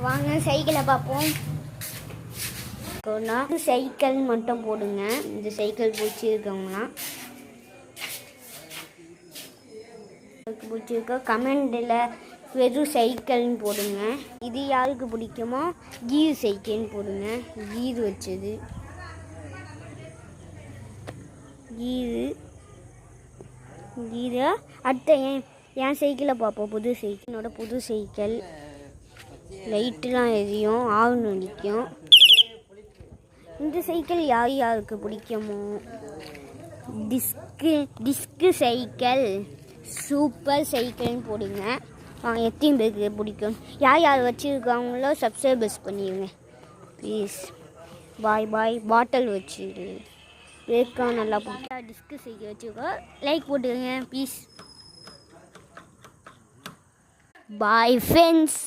வாங்க சைக்கிளை பார்ப்போம். சைக்கிள் மட்டும் போடுங்க. இந்த சைக்கிள் பிடிச்சிருக்கவங்களாம் பிடிச்சிருக்க கமெண்டில் வெறும் சைக்கிள்னு போடுங்க. இது யாருக்கு பிடிக்குமோ கீர் சைக்கிள்னு போடுங்க. கீர் வச்சது கீரை. அடுத்த என் சைக்கிளை பார்ப்போம். புது சைக்கிள், என்னோட புது சைக்கிள். லைட்டுலாம் எரியும், ஆவுன்னு நிற்கும். இந்த சைக்கிள் யாருக்கு பிடிக்குமோ டிஸ்கு சைக்கிள் சூப்பர் சைக்கிள்னு போடுங்க. எத்தனை பேருக்கு பிடிக்கும், யார் வச்சுருக்காங்களோ சப்ஸ்கிரைபர்ஸ் பண்ணிடுங்க ப்ளீஸ். பாய் பாய். பாட்டில் வச்சுரு வேர்க்கா நல்லா பிடிக்கும். டிஸ்கு சைக்கிள் வச்சுருக்கோம், லைக் போட்டுருங்க ப்ளீஸ். Bye friends.